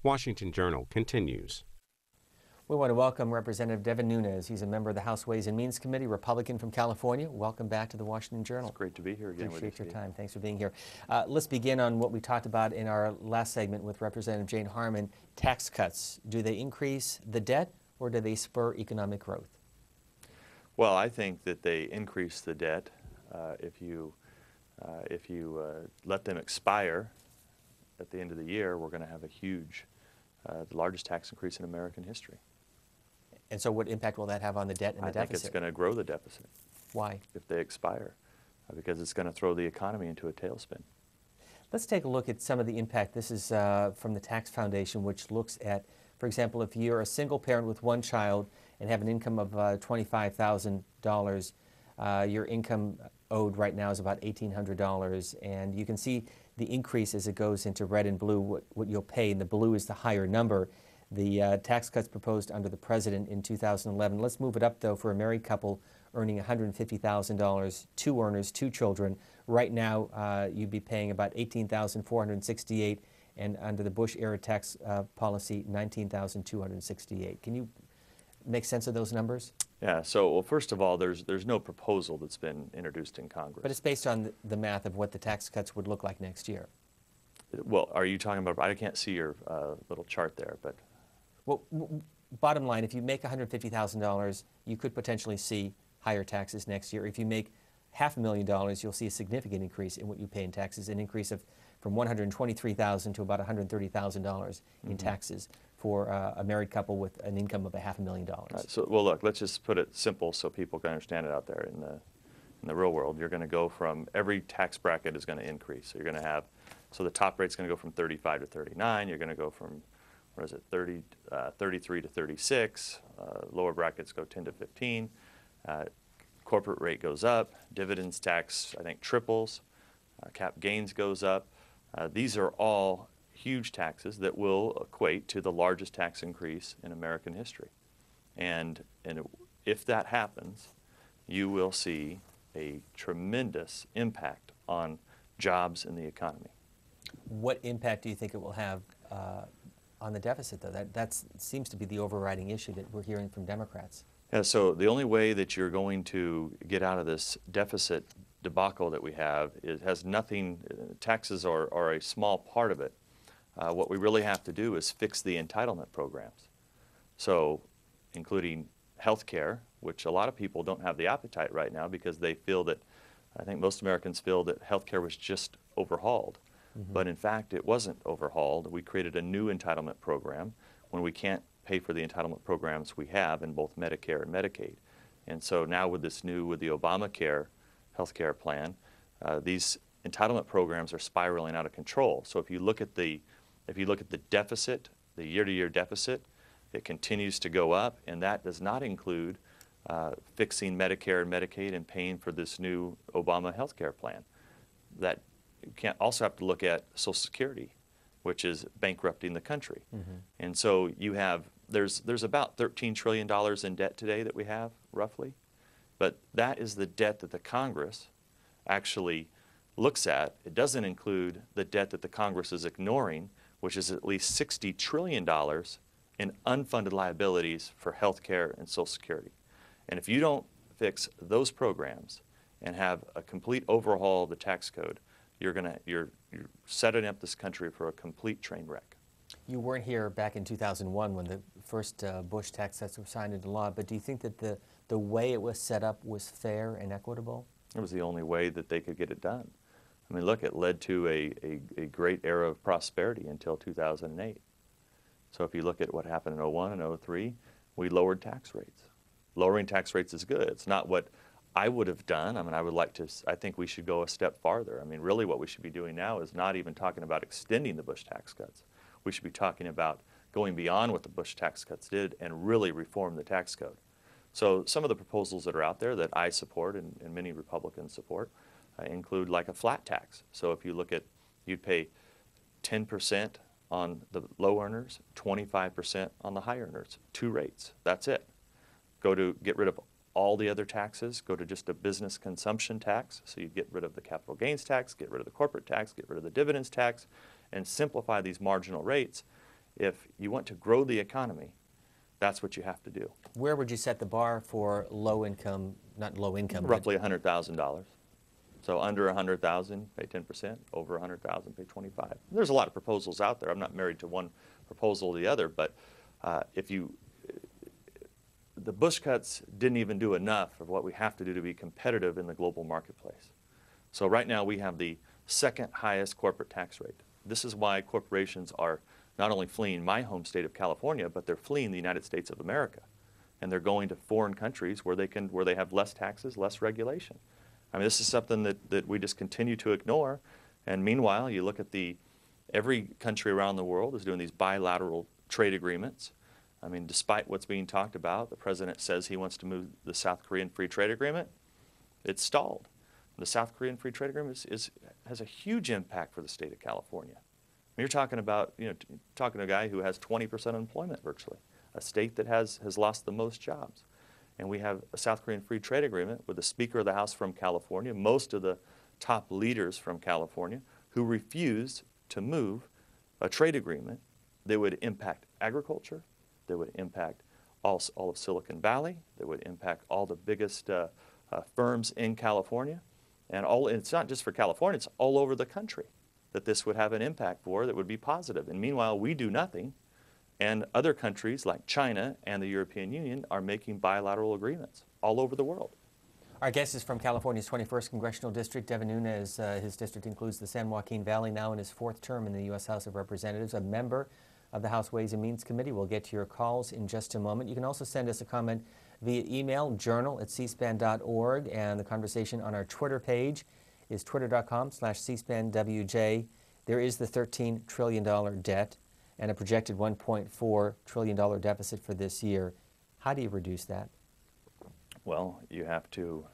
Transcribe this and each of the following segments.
Washington Journal continues. We want to welcome Representative Devin Nunes. He's a member of the House Ways and Means Committee, Republican from California. Welcome back to the Washington Journal. It's great to be here again. Appreciate your time. Thanks for being here. Let's begin on what we talked about in our last segment with Representative Jane Harman. Tax cuts. Do they increase the debt or do they spur economic growth? Well, I think that they increase the debt if you let them expire at the end of the year. We're going to have a huge, the largest tax increase in American history. And so what impact will that have on the debt and the deficit? I think it's going to grow the deficit. Why? If they expire, because it's going to throw the economy into a tailspin. Let's take a look at some of the impact. This is from the Tax Foundation, which looks at, for example, if you're a single parent with one child and have an income of $25,000, your income owed right now is about $1,800, and you can see the increase as it goes into red and blue, what you'll pay, and the blue is the higher number. The tax cuts proposed under the president in 2011. Let's move it up, though, for a married couple earning $150,000, two earners, two children. Right now, you'd be paying about $18,468, and under the Bush-era tax policy, $19,268. Can you make sense of those numbers? Yeah, so well, first of all, there's no proposal that's been introduced in Congress. But it's based on the math of what the tax cuts would look like next year. Well, are you talking about, I can't see your little chart there, but. Well, bottom line, if you make $150,000, you could potentially see higher taxes next year. If you make $500,000, you'll see a significant increase in what you pay in taxes, an increase of from $123,000 to about $130,000 in taxes for a married couple with an income of $500,000. Right, so, well, look, let's just put it simple so people can understand it out there in the real world. You're going to go from, every tax bracket is going to increase. So you're going to have, so the top rate's going to go from 35 to 39. You're going to go from, what is it, 33 to 36. Lower brackets go 10 to 15. Corporate rate goes up. Dividends tax, I think, triples. Cap gains goes up. These are all huge taxes that will equate to the largest tax increase in American history. And if that happens, you will see a tremendous impact on jobs in the economy. What impact do you think it will have on the deficit, though? That seems to be the overriding issue that we're hearing from Democrats. Yeah, so the only way that you're going to get out of this deficit debacle that we have has nothing, taxes are a small part of it. What we really have to do is fix the entitlement programs. So including health care, which a lot of people don't have the appetite right now because they feel that, I think most Americans feel that health care was just overhauled. But in fact, it wasn't overhauled. We created a new entitlement program when we can't pay for the entitlement programs we have in both Medicare and Medicaid. And so now with the Obamacare health care plan, these entitlement programs are spiraling out of control. So if you look at the deficit, the year-to-year deficit, it continues to go up, and that does not include fixing Medicare and Medicaid and paying for this new Obama health care plan. That you can't also have to look at Social Security, which is bankrupting the country. And so you have, there's about $13 trillion in debt today that we have, roughly. But that is the debt that the Congress actually looks at. It doesn't include the debt that the Congress is ignoring, which is at least $60 trillion in unfunded liabilities for health care and Social Security. And if you don't fix those programs and have a complete overhaul of the tax code, you're setting up this country for a complete train wreck. You weren't here back in 2001 when the first Bush tax cuts were signed into law, but do you think that the way it was set up was fair and equitable? It was the only way that they could get it done. I mean, look, it led to a great era of prosperity until 2008. So if you look at what happened in 01 and 03, we lowered tax rates. Lowering tax rates is good. It's not what I would have done. I mean, I think we should go a step farther. I mean, really what we should be doing now is not even talking about extending the Bush tax cuts. We should be talking about going beyond what the Bush tax cuts did and really reform the tax code. So some of the proposals that are out there that I support and many Republicans support include like a flat tax. So if you look at, you'd pay 10% on the low earners, 25% on the high earners, two rates. That's it. Get rid of all the other taxes, go to just a business consumption tax. So you get rid of the capital gains tax, get rid of the corporate tax, get rid of the dividends tax, and simplify these marginal rates. if you want to grow the economy, that's what you have to do. Where would you set the bar for low income, not low income, Roughly $100,000. So under 100,000, pay 10%. Over 100,000, pay 25. There's a lot of proposals out there. I'm not married to one proposal or the other, but the Bush cuts didn't even do enough of what we have to do to be competitive in the global marketplace. So right now we have the second highest corporate tax rate. This is why corporations are not only fleeing my home state of California, but they're fleeing the United States of America. And they're going to foreign countries where they have less taxes, less regulation. I mean, this is something that we just continue to ignore. And meanwhile, you look at every country around the world is doing these bilateral trade agreements. I mean, despite what's being talked about, the president says he wants to move the South Korean Free Trade Agreement. It's stalled. The South Korean Free Trade Agreement has a huge impact for the state of California. I mean, you're talking about, talking to a guy who has 20% unemployment virtually, a state that has lost the most jobs. And we have a South Korean Free Trade Agreement with the Speaker of the House from California, most of the top leaders from California, who refused to move a trade agreement that would impact agriculture, that would impact all of Silicon Valley, that would impact all the biggest firms in California. And it's not just for California, it's all over the country that this would have an impact for that would be positive. And meanwhile, we do nothing. And other countries like China and the European Union are making bilateral agreements all over the world. Our guest is from California's 21st Congressional District, Devin Nunes. His district includes the San Joaquin Valley, now in his 4th term in the U.S. House of Representatives, a member of the House Ways and Means Committee. We'll get to your calls in just a moment. You can also send us a comment via email, journal@cspan.org, and the conversation on our Twitter page is twitter.com/cspanwj. There is the $13 trillion debt and a projected $1.4 trillion deficit for this year. How do you reduce that? Well, you have to,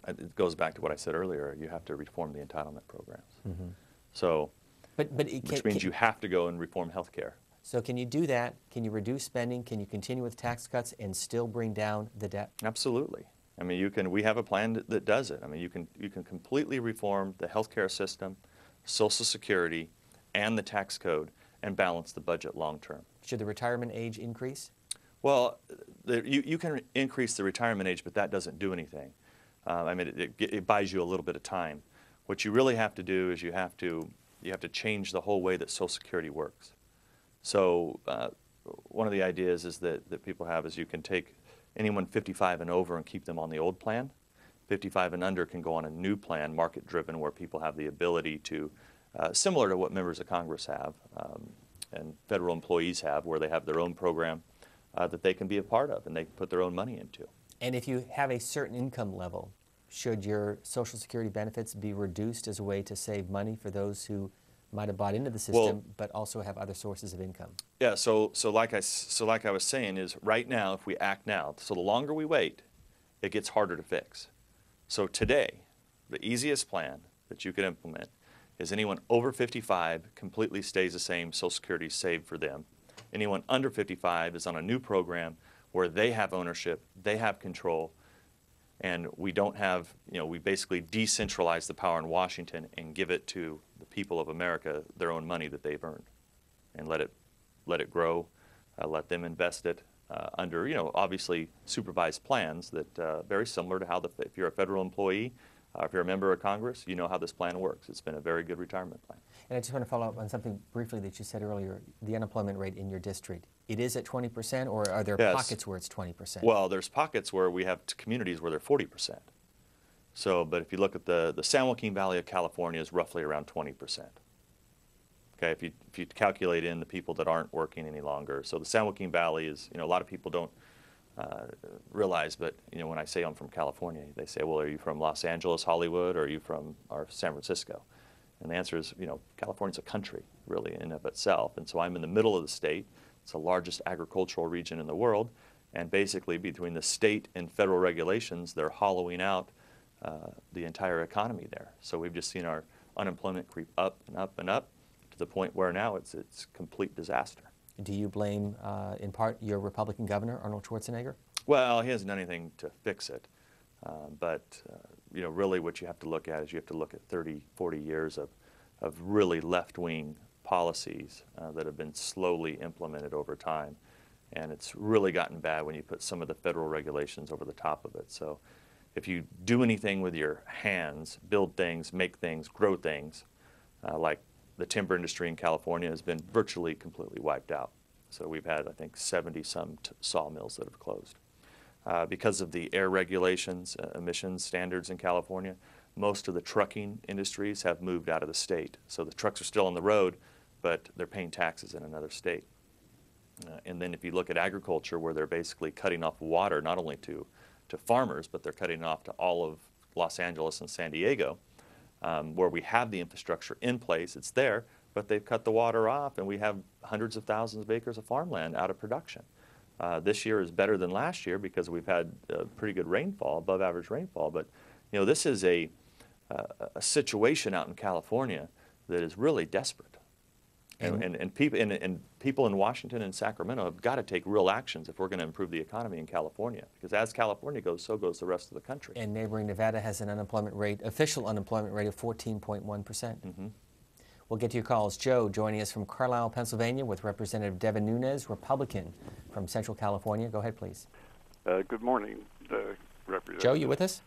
it goes back to what I said earlier, you have to reform the entitlement programs. Mm-hmm. So, which means you have to go and reform health care. So can you do that? Can you reduce spending? Can you continue with tax cuts and still bring down the debt? Absolutely. I mean, we have a plan that does it. I mean, you can completely reform the health care system, Social Security, and the tax code and balance the budget long term. Should the retirement age increase? Well, you can increase the retirement age, but that doesn't do anything. I mean, it buys you a little bit of time. What you really have to do is you have to change the whole way that Social Security works. So one of the ideas is that people have is you can take anyone 55 and over and keep them on the old plan. 55 and under can go on a new plan, market-driven, where people have the ability to, similar to what members of Congress have and federal employees have, where they have their own program that they can be a part of and they can put their own money into. And if you have a certain income level, should your Social Security benefits be reduced as a way to save money for those who might have bought into the system, but also have other sources of income? Yeah, so like I was saying is right now, if we act now, so the longer we wait, it gets harder to fix. So today, the easiest plan that you can implement is anyone over 55 completely stays the same, Social Security is saved for them. Anyone under 55 is on a new program where they have ownership, they have control, and we don't have, we basically decentralize the power in Washington and give it to the people of America, their own money that they've earned, and let it grow, let them invest it under, obviously supervised plans that very similar to how if you're a federal employee, if you're a member of Congress, you know how this plan works. It's been a very good retirement plan. And I just want to follow up on something briefly that you said earlier, the unemployment rate in your district. It is at 20%, or are there pockets where it's 20%? Well, there's pockets where we have communities where they're 40%. So, but if you look at the San Joaquin Valley of California is roughly around 20%. Okay, if you calculate in the people that aren't working any longer. So the San Joaquin Valley is, a lot of people don't realize, but when I say I'm from California, they say, well, are you from Los Angeles, Hollywood, or are you from San Francisco? And the answer is, California's a country, really, in and of itself. And so I'm in the middle of the state. It's the largest agricultural region in the world. And basically, between the state and federal regulations, they're hollowing out the entire economy there. So we've just seen our unemployment creep up and up and up to the point where now it's complete disaster. Do you blame, in part, your Republican governor, Arnold Schwarzenegger? Well, he hasn't done anything to fix it. But really what you have to look at is you have to look at 30, 40 years of really left-wing policies that have been slowly implemented over time. And it's really gotten bad when you put some of the federal regulations over the top of it. So if you do anything with your hands, build things, make things, grow things, like the timber industry in California has been virtually completely wiped out. So we've had, I think, 70-some sawmills that have closed. Because of the air regulations, emissions standards in California, most of the trucking industries have moved out of the state. So the trucks are still on the road, but they're paying taxes in another state. And then if you look at agriculture, where they're basically cutting off water, not only to farmers, but they're cutting it off to all of Los Angeles and San Diego, where we have the infrastructure in place, it's there, but they've cut the water off, and we have hundreds of thousands of acres of farmland out of production. This year is better than last year because we've had pretty good rainfall, above average rainfall, but you know, this is a situation out in California that is really desperate. And people in Washington and Sacramento have got to take real actions if we're going to improve the economy in California. Because as California goes, so goes the rest of the country. And neighboring Nevada has an unemployment rate, official unemployment rate of 14.1%. Mm-hmm. We'll get to your calls. Joe joining us from Carlisle, Pennsylvania with Representative Devin Nunes, Republican from Central California. Go ahead, please. Good morning, Representative. Joe, you with us?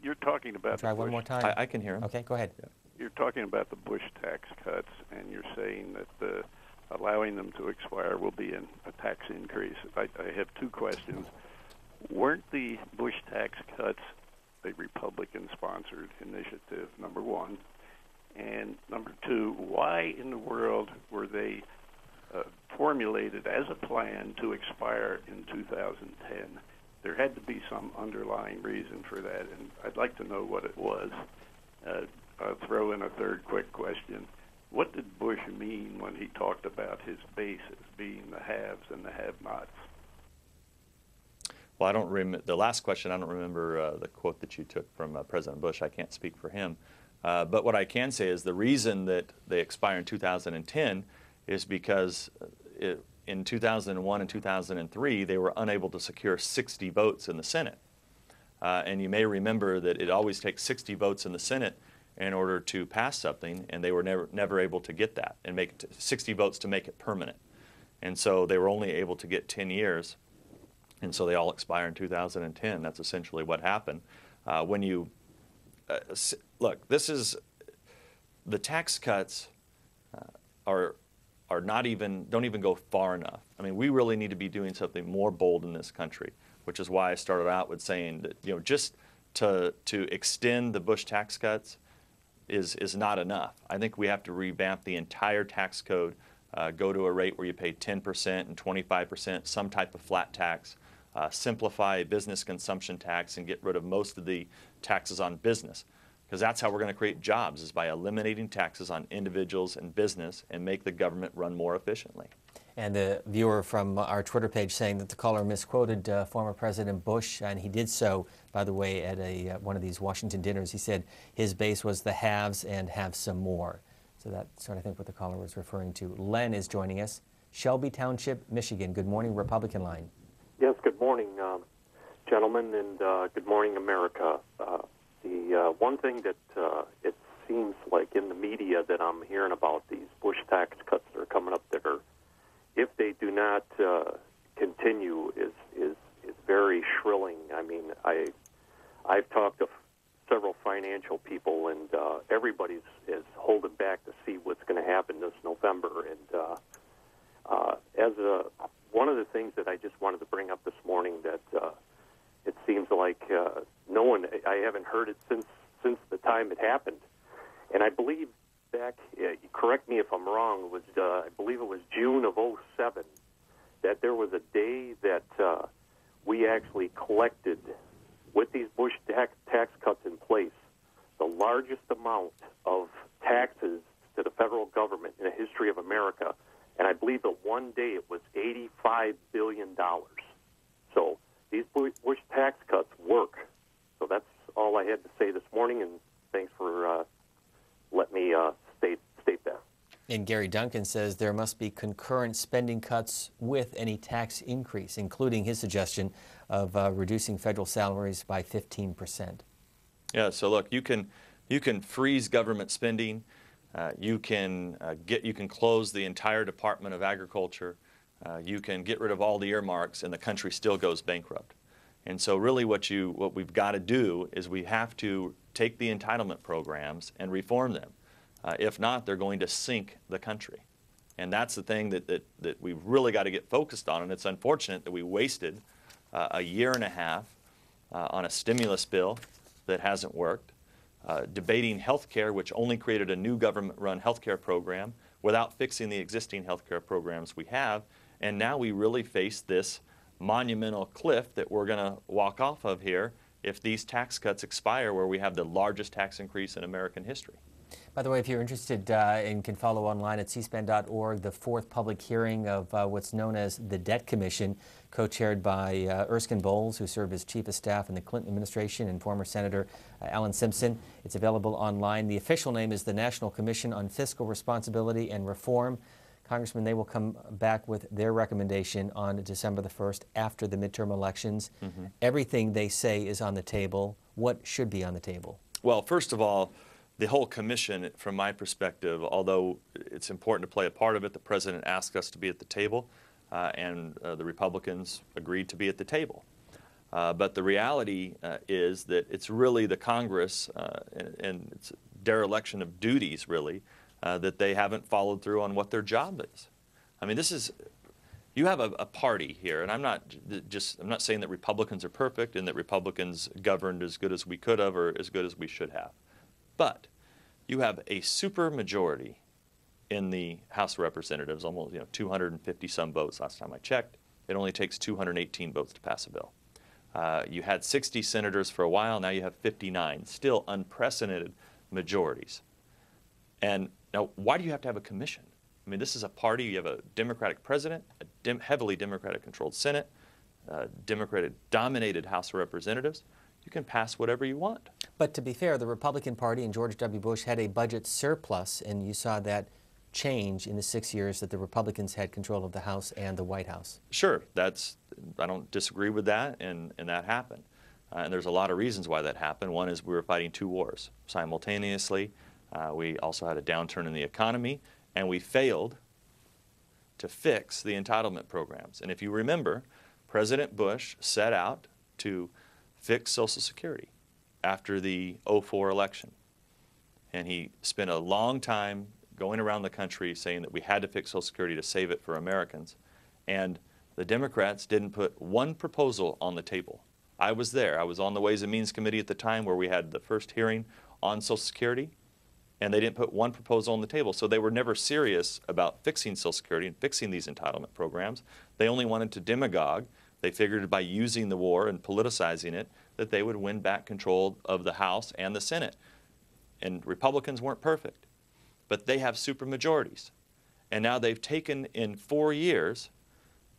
You're talking about Try one more time. I can hear him. Okay, go ahead. Yeah. You're talking about the Bush tax cuts, and you're saying that allowing them to expire will be a tax increase. I have two questions. Weren't the Bush tax cuts a Republican-sponsored initiative, number one? And number two, why in the world were they formulated as a plan to expire in 2010? There had to be some underlying reason for that, and I'd like to know what it was. I'll throw in a third quick question. What did Bush mean when he talked about his base as being the haves and the have-nots? Well, I don't remember the last question. I don't remember the quote that you took from President Bush. I can't speak for him. But what I can say is the reason that they expire in 2010 is because in 2001 and 2003, they were unable to secure 60 votes in the Senate. And you may remember that it always takes 60 votes in the Senate in order to pass something, and they were never able to get that and make it 60 votes to make it permanent. And so they were only able to get 10 years, and so they all expire in 2010. That's essentially what happened. When you look, this is the tax cuts are not even don't even go far enough. I mean, we really need to be doing something more bold in this country, which is why I started out with saying that just to extend the Bush tax cuts is not enough. I think we have to revamp the entire tax code, go to a rate where you pay 10% and 25%, some type of flat tax, simplify business consumption tax, and get rid of most of the taxes on business. Because that's how we're going to create jobs, is by eliminating taxes on individuals and business and make the government run more efficiently. And the viewer from our Twitter page saying that the caller misquoted former President Bush, and he did so, by the way, at one of these Washington dinners. He said his base was the haves and have some more. So that's what I think what the caller was referring to. Len is joining us. Shelby Township, Michigan. Good morning, Republican line. Yes, good morning, gentlemen, and good morning, America. The one thing that it seems like in the media that I'm hearing about, these Bush tax cuts that are coming up there, if they do not continue, is very shrilling. I mean, I've talked to several financial people, and everybody's is holding back to see what's going to happen this November. And one of the things that I just wanted to bring up this morning, that it seems like no one, I haven't heard it since the time it happened, and I believe back, correct me if I'm wrong, it was I believe it was June of '07 that there was a day that we actually collected, with these Bush tax cuts in place, the largest amount of taxes to the federal government in the history of America. And I believe that one day it was $85 billion. So these Bush tax cuts work. So that's all I had to say this morning, and thanks for letting me state that. And Gary Duncan says there must be concurrent spending cuts with any tax increase, including his suggestion of reducing federal salaries by 15%. Yeah, so look, you can freeze government spending, You can close the entire Department of Agriculture. You can get rid of all the earmarks, and the country still goes bankrupt. And so really what we've got to do is we have to take the entitlement programs and reform them. If not, they're going to sink the country. And that's the thing that we've really got to get focused on. And it's unfortunate that we wasted a year and a half on a stimulus bill that hasn't worked, debating health care, which only created a new government-run health care program without fixing the existing health care programs we have. And now we really face this monumental cliff that we're going to walk off of here if these tax cuts expire, where we have the largest tax increase in American history. By the way, if you're interested and can follow online at cspan.org, the fourth public hearing of what's known as the Debt Commission, co-chaired by Erskine Bowles, who served as Chief of Staff in the Clinton administration, and former Senator Alan Simpson. It's available online. The official name is the National Commission on Fiscal Responsibility and Reform. Congressman, they will come back with their recommendation on December the 1st after the midterm elections. Everything they say is on the table. What should be on the table? Well, first of all, the whole commission, from my perspective, although it's important to play a part of it, the president asked us to be at the table, and the Republicans agreed to be at the table. But the reality is that it's really the Congress and it's dereliction of duties, really, that they haven't followed through on what their job is. I mean, you have a party here, and I'm not saying that Republicans are perfect and that Republicans governed as good as we could have or as good as we should have. But you have a super majority in the House of Representatives, almost 250 some votes last time I checked. It only takes 218 votes to pass a bill. You had 60 senators for a while, now you have 59, still unprecedented majorities. And now, why do you have to have a commission? I mean, this is a party, you have a Democratic president, a heavily Democratic-controlled Senate, a Democratic-dominated House of Representatives. You can pass whatever you want. But to be fair, the Republican Party and George W. Bush had a budget surplus, and you saw that change in the 6 years that the Republicans had control of the House and the White House. Sure, I don't disagree with that, and that happened. And there's a lot of reasons why that happened. One is we were fighting two wars simultaneously. We also had a downturn in the economy, and we failed to fix the entitlement programs. And if you remember, President Bush set out to fix Social Security after the '04 election. And he spent a long time going around the country saying that we had to fix Social Security to save it for Americans. And the Democrats didn't put one proposal on the table. I was there. I was on the Ways and Means Committee at the time where we had the first hearing on Social Security, and they didn't put one proposal on the table. So they were never serious about fixing Social Security and fixing these entitlement programs. They only wanted to demagogue. They figured by using the war and politicizing it that they would win back control of the House and the Senate. And Republicans weren't perfect, but they have supermajorities. And now they've taken, in 4 years,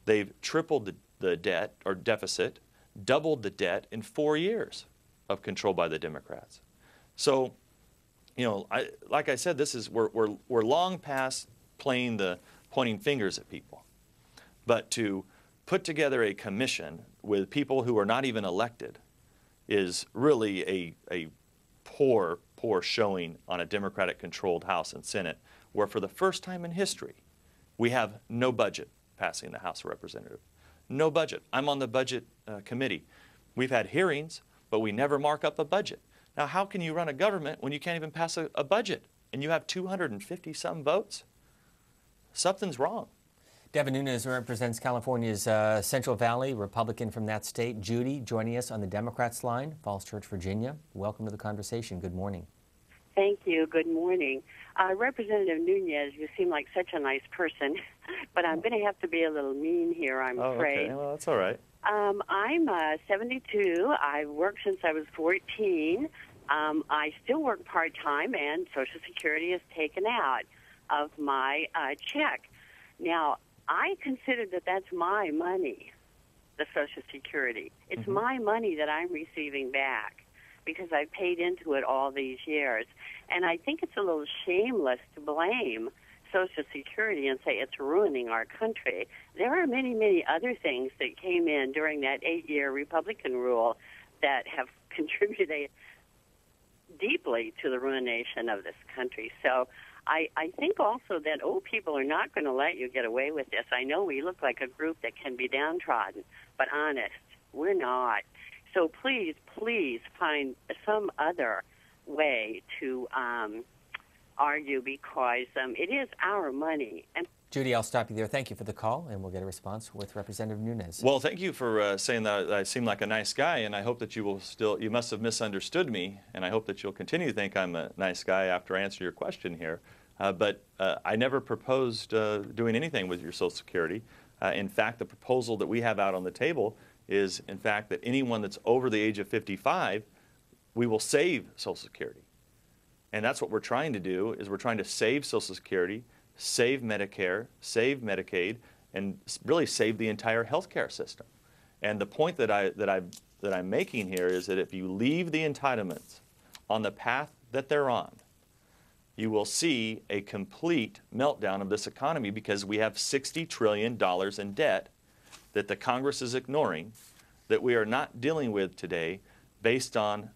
they've tripled the debt or deficit, doubled the debt in 4 years of control by the Democrats. So, like I said, we're long past playing the pointing fingers at people. But to put together a commission with people who are not even elected is really a poor showing on a Democratic-controlled House and Senate, where for the first time in history, we have no budget passing the House of Representatives. No budget. I'm on the Budget Committee. We've had hearings, but we never mark up a budget. Now, how can you run a government when you can't even pass a budget and you have 250-some votes? Something's wrong. Devin Nunes represents California's Central Valley, Republican from that state. Judy joining us on the Democrats line, Falls Church, Virginia. Welcome to the conversation. Good morning. Thank you. Good morning. Representative Nunes, you seem like such a nice person, but I'm going to have to be a little mean here, I'm afraid. Okay. Well, that's all right. I'm 72. I've worked since I was 14. I still work part-time, and Social Security is taken out of my check. Now, I consider that that's my money, the Social Security. It's my money that I'm receiving back because I've paid into it all these years. And I think it's a little shameless to blame Social Security and say it's ruining our country. There are many, many other things that came in during that 8-year Republican rule that have contributed deeply to the ruination of this country. So I think also that old people are not going to let you get away with this. I know we look like a group that can be downtrodden, but honest, we're not. So please, please find some other way to argue, because it is our money. And Judy, I'll stop you there. Thank you for the call, and we'll get a response with Representative Nunes. Well, thank you for saying that I seem like a nice guy, and I hope that you must have misunderstood me, and I hope that you'll continue to think I'm a nice guy after I answer your question here. But I never proposed doing anything with your Social Security. In fact, the proposal that we have out on the table is, in fact, that anyone that's over the age of 55, we will save Social Security. And that's what we're trying to do, is we're trying to save Social Security, save Medicare, save Medicaid, and really save the entire healthcare system. And the point that I'm making here is that if you leave the entitlements on the path that they're on, you will see a complete meltdown of this economy, because we have $60 trillion in debt that the Congress is ignoring, that we are not dealing with today based on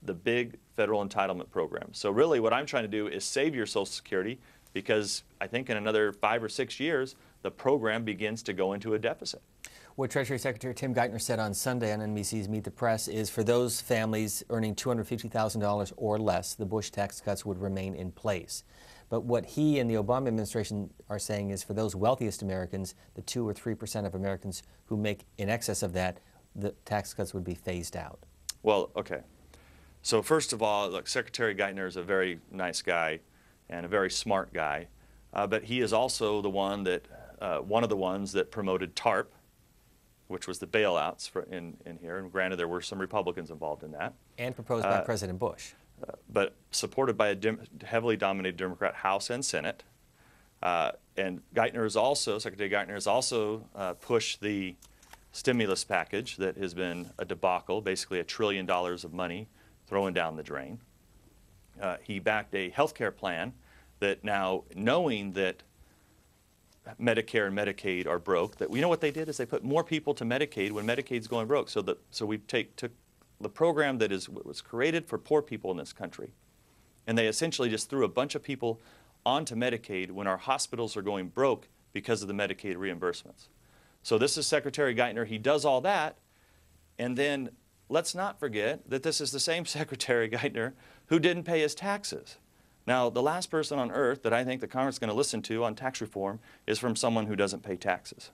the big federal entitlement program. So really what I'm trying to do is save your Social Security, because I think in another 5 or 6 years, the program begins to go into a deficit. What Treasury Secretary Tim Geithner said on Sunday on NBC's Meet the Press is for those families earning $250,000 or less, the Bush tax cuts would remain in place. But what he and the Obama administration are saying is for those wealthiest Americans, the 2 or 3% of Americans who make in excess of that, the tax cuts would be phased out. Well, okay. So first of all, look, Secretary Geithner is a very nice guy and a very smart guy, but he is also the one of the ones that promoted TARP, which was the bailouts in here, and granted there were some Republicans involved in that. And proposed by President Bush. But supported by a heavily dominated Democrat House and Senate. And Secretary Geithner has also pushed the stimulus package that has been a debacle, basically $1 trillion of money thrown down the drain. He backed a health care plan that now, knowing that Medicare and Medicaid are broke, that we know what they did is they put more people to Medicaid when Medicaid's going broke. So we took the program that was created for poor people in this country, and they essentially just threw a bunch of people onto Medicaid when our hospitals are going broke because of the Medicaid reimbursements. So this is Secretary Geithner. He does all that, and then let's not forget that this is the same Secretary Geithner who didn't pay his taxes. Now, the last person on earth that I think the Congress is going to listen to on tax reform is from someone who doesn't pay taxes.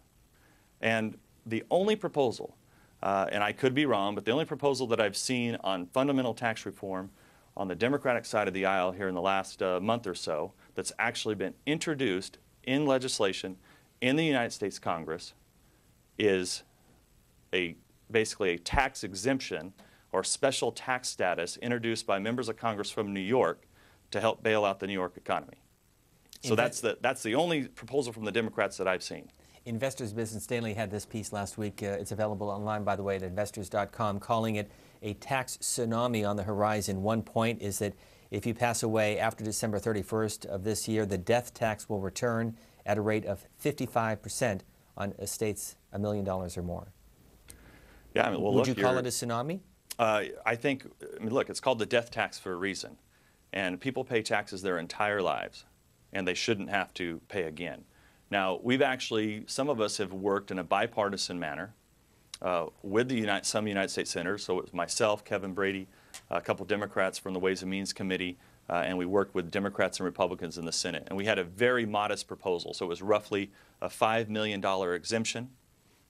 And the only proposal, and I could be wrong, but the only proposal that I've seen on fundamental tax reform on the Democratic side of the aisle here in the last month or so that's actually been introduced in legislation in the United States Congress is basically a tax exemption or special tax status introduced by members of Congress from New York to help bail out the New York economy. So that's the only proposal from the Democrats that I've seen. Investors Business Daily had this piece last week. It's available online, by the way, at investors.com, calling it a tax tsunami on the horizon. One point is that if you pass away after December 31st of this year, the death tax will return at a rate of 55% on estates $1 million or more. Yeah, I mean, well, Would you call it a tsunami? I mean, look, it's called the death tax for a reason. And people pay taxes their entire lives, and they shouldn't have to pay again. Now, some of us have worked in a bipartisan manner with some United States senators. So it was myself, Kevin Brady, a couple Democrats from the Ways and Means Committee, and we worked with Democrats and Republicans in the Senate. And we had a very modest proposal. So it was roughly a $5 million exemption,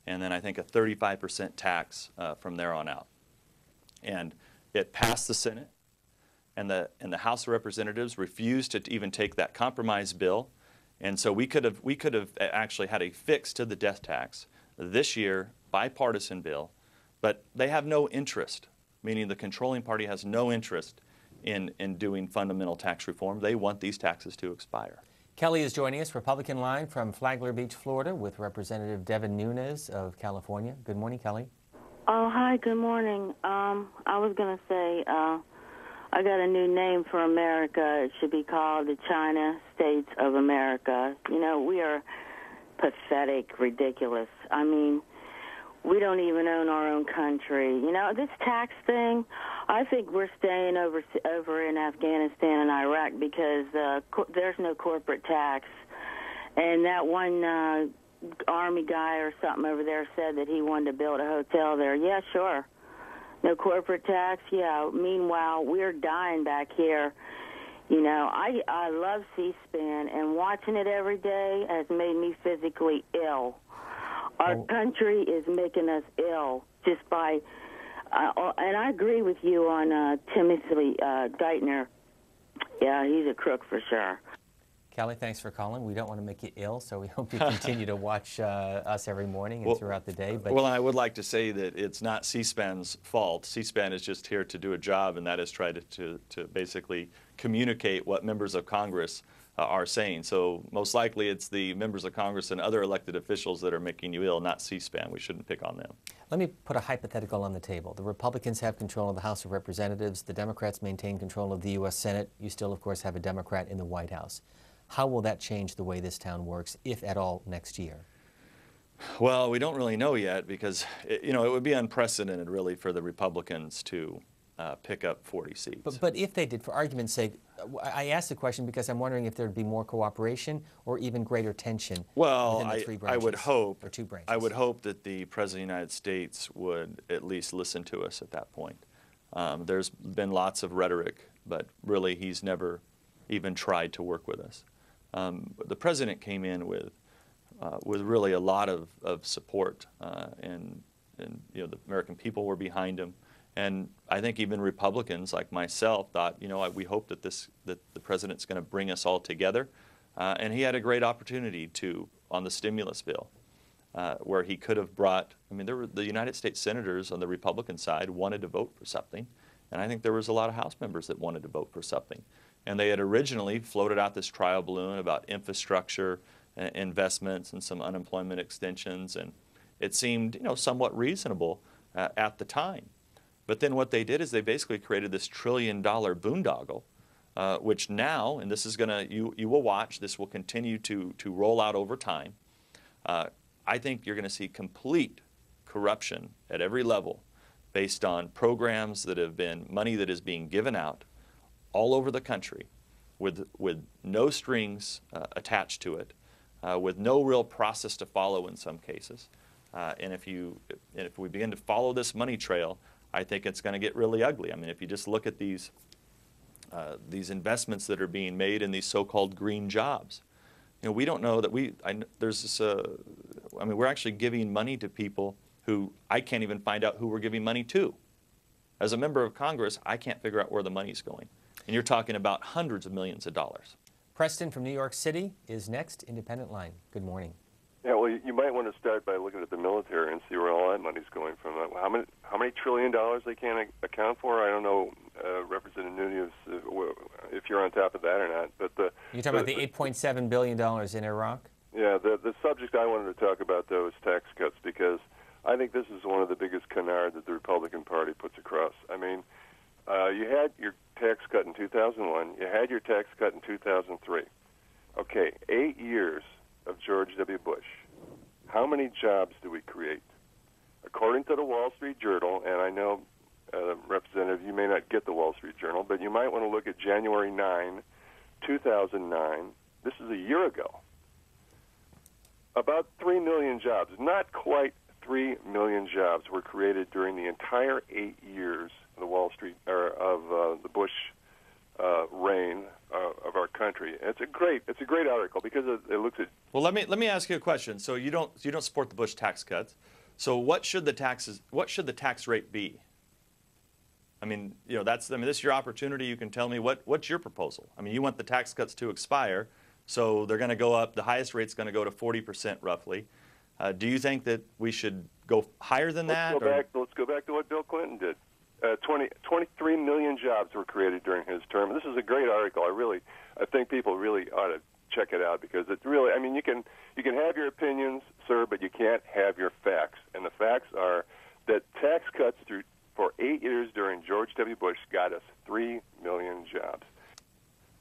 and then I think a 35% tax from there on out. And it passed the Senate. And the House of Representatives refused to even take that compromise bill, and so we could have actually had a fix to the death tax this year, bipartisan bill, but they have no interest, meaning the controlling party has no interest in doing fundamental tax reform. They want these taxes to expire. Kelly is joining us, Republican line from Flagler Beach, Florida, with Representative Devin Nunes of California. Good morning, Kelly. Oh, hi. Good morning. I was going to say. I got a new name for America. It should be called the China States of America. You know, we are pathetic, ridiculous. I mean, we don't even own our own country. You know, this tax thing, I think we're staying over in Afghanistan and Iraq because there's no corporate tax. And that one Army guy or something over there said that he wanted to build a hotel there. Yeah, sure. No corporate tax, yeah. Meanwhile, we're dying back here. You know, I love C-SPAN, and watching it every day has made me physically ill. Our country is making us ill just by, and I agree with you on Timothy Geithner. Yeah, he's a crook for sure. Kelly, thanks for calling. We don't want to make you ill, so we hope you continue to watch us every morning and throughout the day. But well, I would like to say that it's not C-SPAN's fault. C-SPAN is just here to do a job, and that is try to basically communicate what members of Congress are saying. So most likely it's the members of Congress and other elected officials that are making you ill, not C-SPAN. We shouldn't pick on them. Let me put a hypothetical on the table. The Republicans have control of the House of Representatives. The Democrats maintain control of the U.S. Senate. You still, of course, have a Democrat in the White House. How will that change the way this town works, if at all, next year? Well, we don't really know yet because, it would be unprecedented, really, for the Republicans to pick up 40 seats. But if they did, for argument's sake, I asked the question because I'm wondering if there'd be more cooperation or even greater tension within the three branches. I would hope, or two branches. I would hope that the President of the United States would at least listen to us at that point. There's been lots of rhetoric, but really he's never even tried to work with us. The President came in with really a lot of support, and the American people were behind him. And I think even Republicans like myself thought, we hope that the President's going to bring us all together. And he had a great opportunity on the stimulus bill, where he could have brought, the United States senators on the Republican side wanted to vote for something. And I think there was a lot of House members that wanted to vote for something. And they had originally floated out this trial balloon about infrastructure investments and some unemployment extensions. And it seemed, somewhat reasonable at the time. But then what they did is they basically created this $1 trillion boondoggle, which now, and this is going to, you will watch, this will continue to roll out over time. I think you're going to see complete corruption at every level based on programs that have been, money that is being given out all over the country with no strings attached to it, with no real process to follow in some cases. And if we begin to follow this money trail, I think it's going to get really ugly. If you just look at these investments that are being made in these so-called green jobs, we don't know that there's this, we're actually giving money to people who I can't even find out who we're giving money to. As a member of Congress, I can't figure out where the money's going. And you're talking about hundreds of millions of dollars. Preston from New York City is next. Independent Line. Good morning. Yeah, well, you might want to start by looking at the military and see where all that money's going from. How many $1 trillion they can't account for? I don't know, Representative Nunes, if you're on top of that or not. But you're talking about the $8.7 billion in Iraq? Yeah, the subject I wanted to talk about, though, is tax cuts, because I think this is one of the biggest canard that the Republican Party puts across. You had your tax cut in 2001. You had your tax cut in 2003. Okay, 8 years of George W. Bush. How many jobs do we create? According to the Wall Street Journal, and I know, Representative, you may not get the Wall Street Journal, but you might want to look at January 9, 2009. This is a year ago. About 3 million jobs, not quite 3 million jobs, were created during the entire 8 years of the Wall Street the Bush reign of our country. It's a great article because it looks at. Well, let me ask you a question. So you don't support the Bush tax cuts. So what should the tax rate be? This is your opportunity. You can tell me what's your proposal. You want the tax cuts to expire, so they're going to go up. The highest rate's going to go to 40% roughly. Do you think that we should go higher than that? Let's go back to what Bill Clinton did. 23 million jobs were created during his term. This is a great article. I think people really ought to check it out, because it really, you can have your opinions, sir, but you can't have your facts. And the facts are that tax cuts for 8 years during George W. Bush got us 3 million jobs.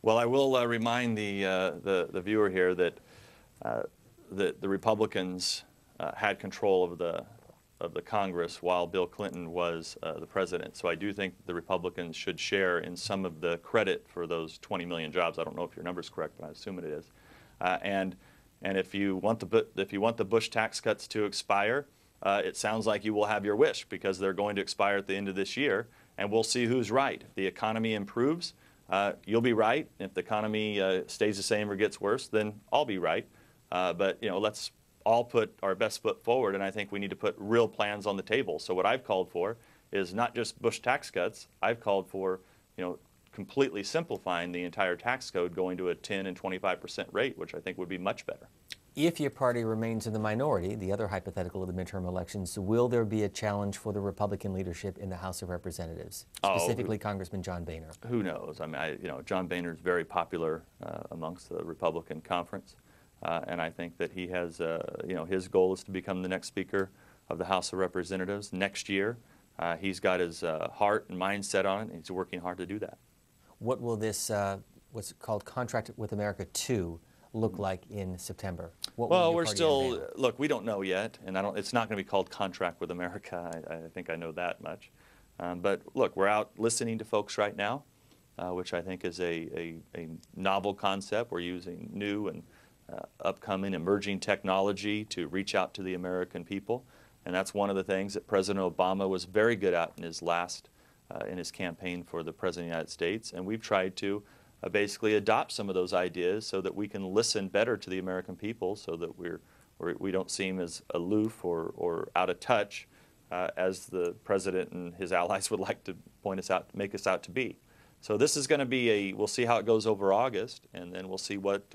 Well, I will remind the viewer here that the Republicans had control of of the Congress while Bill Clinton was the president. So I do think the Republicans should share in some of the credit for those 20 million jobs. I don't know if your number's correct, but I assume it is. And if you want the Bush tax cuts to expire, it sounds like you will have your wish, because they're going to expire at the end of this year, and we'll see who's right. If the economy improves, you'll be right. If the economy stays the same or gets worse, then I'll be right. But let's all put our best foot forward, and I think we need to put real plans on the table. So what I've called for is not just Bush tax cuts. I've called for, completely simplifying the entire tax code, going to a 10 and 25% rate, which I think would be much better. If your party remains in the minority, the other hypothetical of the midterm elections, will there be a challenge for the Republican leadership in the House of Representatives, specifically Congressman John Boehner? Who knows? I mean, John Boehner is very popular amongst the Republican conference, and I think that he has, his goal is to become the next Speaker of the House of Representatives next year. He's got his heart and mindset on it, and he's working hard to do that. What will this, what's called Contract with America 2, look like in September? Well, we're still, look, we don't know yet, and it's not going to be called Contract with America. I think I know that much. But look, we're out listening to folks right now, which I think is a novel concept. We're using new and upcoming emerging technology to reach out to the American people, and that's one of the things that President Obama was very good at in his campaign for the President of the United States, and we've tried to basically adopt some of those ideas so that we can listen better to the American people, so that we don't seem as aloof or out of touch as the President and his allies would like to make us out to be. So this is going to be we'll see how it goes over August, and then we'll see what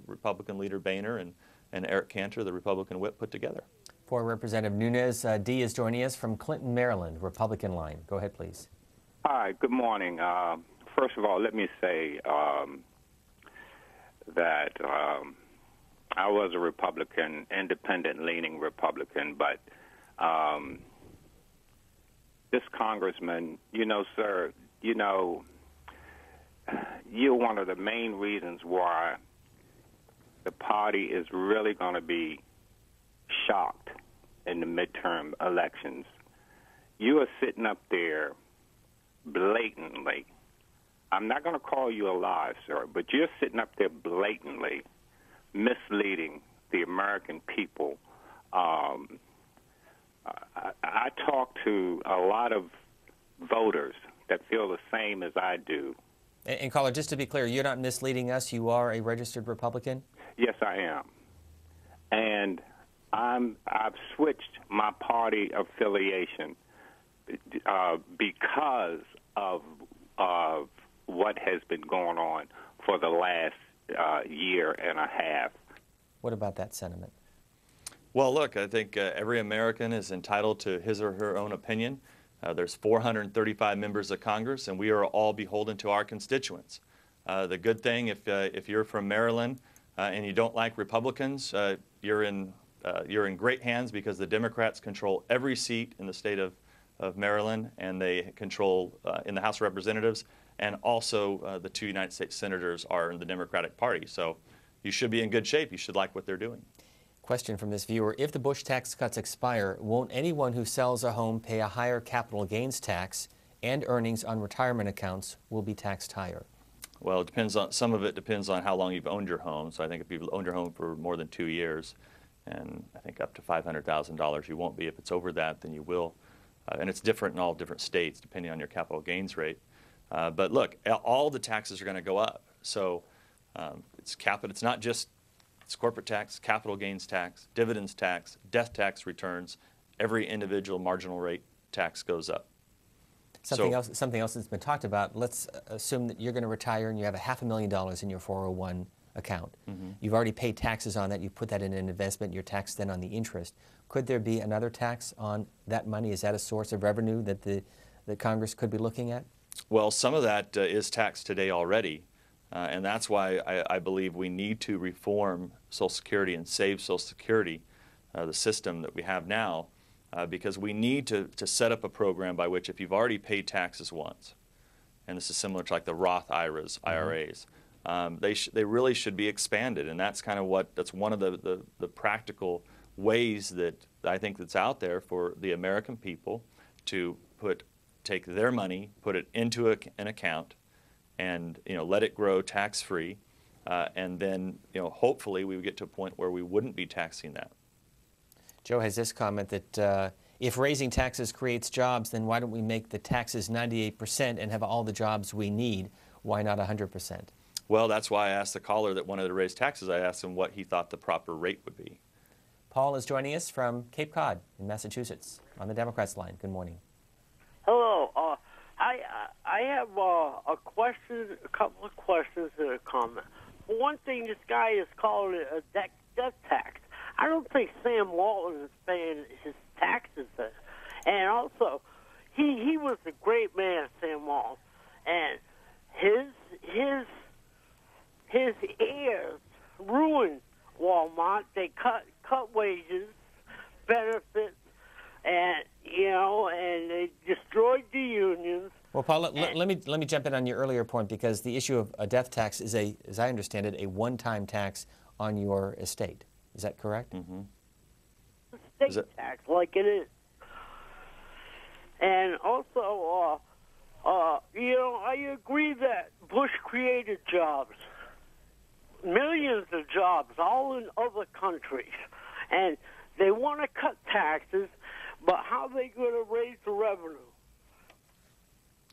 Republican leader Boehner and Eric Cantor, the Republican whip, put together. For Representative Nunes, Dee is joining us from Clinton, Maryland, Republican line. Go ahead, please. Hi, good morning. First of all, let me say that I was a Republican, independent-leaning Republican, but this congressman, sir, you're one of the main reasons why the party is really going to be shocked in the midterm elections. You are sitting up there blatantly. I'm not going to call you a liar, sir, but you're sitting up there blatantly misleading the American people. I talk to a lot of voters that feel the same as I do. And caller, just to be clear, you're not misleading us. You are a registered Republican? Yes, I am. And I've switched my party affiliation because of what has been going on for the last year and a half. What about that sentiment? Well, look, I think every American is entitled to his or her own opinion. There's 435 members of Congress, and we are all beholden to our constituents. The good thing, if you're from Maryland and you don't like Republicans, you're in great hands, because the Democrats control every seat in the state of Maryland, and they control in the House of Representatives, and also the 2 United States senators are in the Democratic Party. So you should be in good shape. You should like what they're doing. Question from this viewer: if the Bush tax cuts expire, won't anyone who sells a home pay a higher capital gains tax, and earnings on retirement accounts will be taxed higher? Well, it depends on, some of it depends on how long you've owned your home. So I think if you've owned your home for more than 2 years, and I think up to $500,000, you won't be. If it's over that, then you will. And it's different in all different states depending on your capital gains rate. But look, all the taxes are going to go up. So it's not just corporate tax, capital gains tax, dividends tax, death tax returns. Every individual marginal rate tax goes up. Something else that's been talked about. Let's assume that you're going to retire and you have $500,000 in your 401 account. Mm-hmm. You've already paid taxes on that. You put that in an investment. You're taxed then on the interest. Could there be another tax on that money? Is that a source of revenue that the Congress could be looking at? Well, some of that is taxed today already, and that's why I believe we need to reform Social Security and save Social Security, the system that we have now, because we need to set up a program by which, if you've already paid taxes once, and this is similar to like the Roth IRAs, they really should be expanded, and that's kind of that's one of the practical ways that I think that's out there for the American people to take their money, put it into an account, and let it grow tax-free, and then hopefully we would get to a point where we wouldn't be taxing that. Joe has this comment that if raising taxes creates jobs, then why don't we make the taxes 98% and have all the jobs we need? Why not 100%? Well, that's why I asked the caller that wanted to raise taxes. I asked him what he thought the proper rate would be. Paul is joining us from Cape Cod in Massachusetts on the Democrats line. Good morning. Hello. I have a question, a couple of questions and a comment. For one thing, this guy is calling it a death tax. I don't think Sam Walton is paying his taxes there. And also, he was a great man, Sam Walton, and his heirs ruined Walmart. They cut wages, benefits, and and they destroyed the unions. Well, Paul, let me jump in on your earlier point, because the issue of a death tax is as I understand it, a one-time tax on your estate. Is that correct? Mm-hmm. State tax, like it is. And also, I agree that Bush created jobs, millions of jobs, all in other countries, and they want to cut taxes, but how are they going to raise the revenue?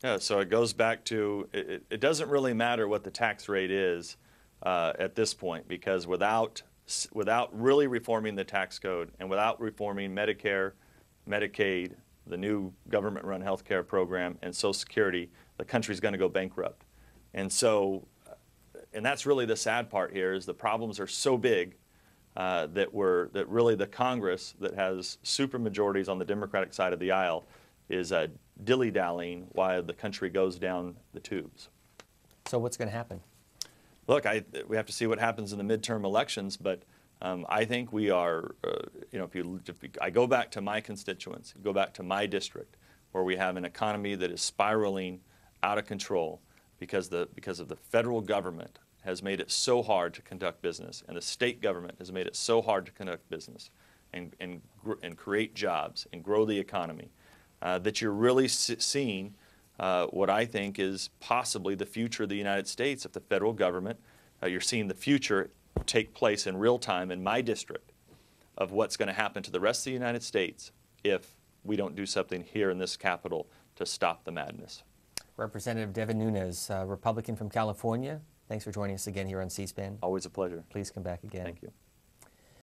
Yeah, so it goes back to it doesn't really matter what the tax rate is at this point, because without really reforming the tax code and without reforming Medicare, Medicaid, the new government-run health care program, and Social Security, the country's going to go bankrupt. And so, and that's really the sad part here, is the problems are so big that really the Congress that has supermajorities on the Democratic side of the aisle is dilly-dallying while the country goes down the tubes. So what's going to happen? Look, we have to see what happens in the midterm elections, but I think we are, I go back to my constituents, go back to my district, where we have an economy that is spiraling out of control because of the federal government has made it so hard to conduct business, and the state government has made it so hard to conduct business and create jobs and grow the economy, that you're really seeing what I think is possibly the future of the United States if the federal government, you're seeing the future take place in real time in my district of what's going to happen to the rest of the United States if we don't do something here in this Capitol to stop the madness. Representative Devin Nunes, Republican from California, thanks for joining us again here on C-SPAN. Always a pleasure. Please come back again. Thank you.